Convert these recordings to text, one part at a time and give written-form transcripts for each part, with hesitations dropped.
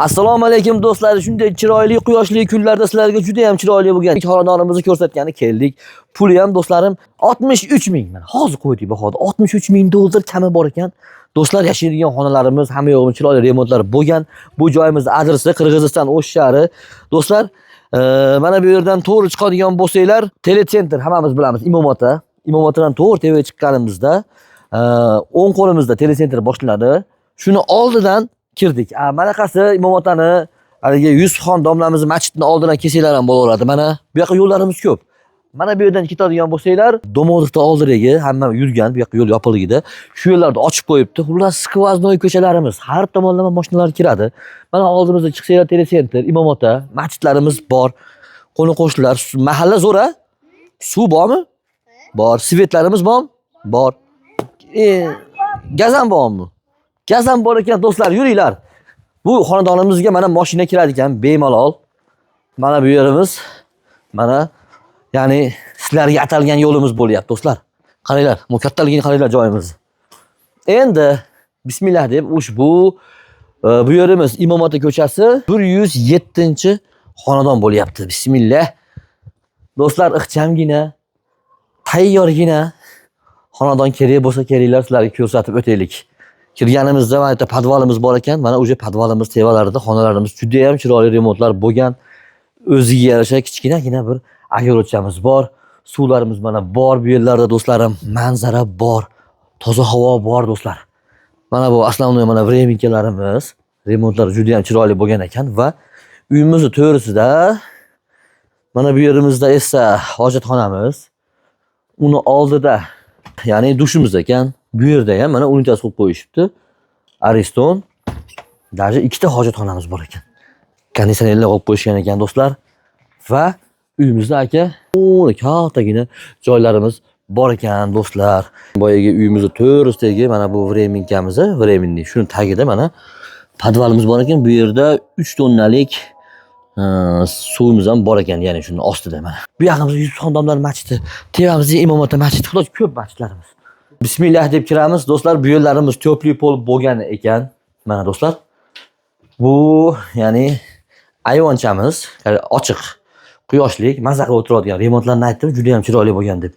Assalomu alaykum do'stlar. Shunday chiroyli quyoshli kunlarda sizlarga juda ham chiroyli bo'lgan xonadonimizni ko'rsatgani keldik. Puli ham do'stlarim 63 ming. Mana hozir qo'ydik bahoda 63 ming dollar kami bor ekan. Do'stlar, yashaydigan xonalarimiz hamma yo'g'im chiroyli remontlar bo'lgan. Bu joyimiz adresi Qirg'iziston O'sh shahri. Do'stlar, mana bu yerdan to'g'ri chiqadigan bo'lsanglar, telecentr hammamiz bilamiz, Imom-ota. Imom-otadan to'g'ri tevaga chiqqanimizda, o'ng qo'limizda telecentr boshlanadi. Shuni oldidan kirdik. Manaqasi Imom-otani haligi Yusufxon domlamizni masjidning oldidan kelsanglar ham bo'laveradi. Mana bu yoqqa yo'llarimiz ko'p. Mana bu yerdan ketadigan bo'lsanglar, Do'modiqda oldiragi hamma yurgan, bu yoqqa yo'l yopilgida. Shu yo'llarni ochib qo'yibdi. Xullas, skvoznoy ko'chalarimiz, har tomonlama mashinalar kiradi. Mana oldimizda chiqsanglar telecentr, Imom-ota, masjidlarimiz bor. Qo'ni-qo'shnilar, mahalla zo'ra. Suv bormi? Bor. Svetlarimiz bormi? Bor. Gaz ham bormi? Gaz ham bor ekan do'stlar, yuringlar. Bu xonadonimizga mana mashina kiradi ekan, bemalol. Mana bu yerimiz, mana ya'ni sizlarga atalgan yo'limiz bo'lyapti do'stlar. Qaranglar, bu kattaligini qaranglar joyimiz. Endi bismillah deb ushbu bu yerimiz Imom-ota ko'chasi 107-xonadon bo'lyapti. Bismillah. Do'stlar, ixchamgina, tayyorgina xonadon kerak bo'lsa kelinglar, sizlarga ko'rsatib o'taylik. Kirganimizda mana bitta podvalimiz bor ekan. Mana o'sha podvalimiz tevalarida xonalarimiz juda ham chiroyli remontlar bo'lgan. O'ziga yarasha kichkinagina bir agorochamiz bor. Suvlarimiz mana bor bu yerlarda do'stlarim. Manzara bor. Toza havo bor do'stlar. Mana bu aslovnoy mana vreminkalarimiz. Remontlar juda ham chiroyli bo'lgan ekan va uyimizning to'g'risida mana bu yerimizda esa hojatxonamiz. Uni oldida ya'ni dushimiz ekan. Bu yerda ham mana unitaz qo'yib qo'yishibdi. Ariston. Даже ikkita hojatxonamiz bor ekan. Konditsionerlar qo'yib qo'yishgan ekan do'stlar. Va uyimizda aka kattagina joylarimiz bor ekan do'stlar. Boyagi uyimizning to'g'risidagi mana bu vreminkamiz, vreminni shuni tagida mana podvalimiz bor ekan. Bu yerda 3 tonnalik suvimiz ham bor ekan, ya'ni shuni ostida mana. Bu yoqimizda Yusufxon domlar masjidi, tevamizda Imom-ota masjidi, xudo ko'p masjidlarimiz. Bismillah deb kiramiz do'stlar. Bu yo'llarimiz to'pli pol bo'lgan ekan. Mana do'stlar. Bu ya'ni ayvonchamiz ochiq, quyoshlik, maza qilib o'tiradigan remontlarni aytdim, juda ham chiroyli bo'lgan deb.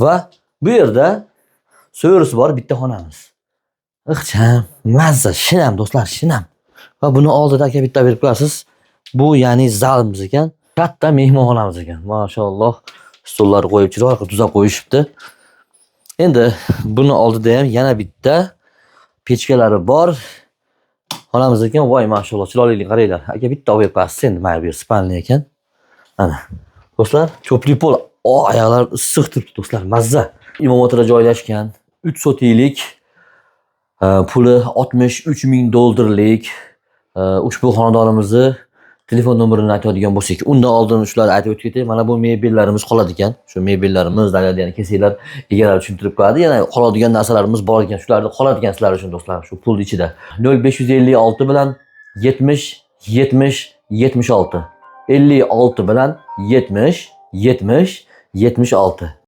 Va bu yerda so'risi bor bitta xonamiz. Ixcham, mazza, shinam do'stlar, shinam. Va buni oldida aka bitta berib qo'yasiz. Bu ya'ni zalimiz ekan. Katta mehmonxonamiz ekan. Mashalloh. Stollar qo'yib chiroyli qilib tuzab qo'yishibdi. Endi buni oldida ham yana bitta pechkalari bor. Xonamiz ekan, voy mashalloh, chiroylilik qaranglar. Aka bitta olib qo'yasiz endi, mana bu yer spalni ekan. Mana. Do'stlar, ko'plik pol, oyoqlar issiq turibdi do'stlar, mazza. Imom-otada joylashgan 3 sotilik puli 63 ming dollarlik ushbu xonadonimizni telefon nomerini aytadigan bo'lsak, undan oldin shularni aytib o'tib ketay. Mana bu mebellarimiz qoladi ekan. Shu mebellarimiz dalada yana kelsanglar, egalar tushuntirib qo'yadi. Yana qoladigan narsalarimiz bor ekan. Shularni qoladigan sizlar uchun do'stlar, shu pul ichida. 0556 bilan 70 70 76. 56 bilan 70 70 76.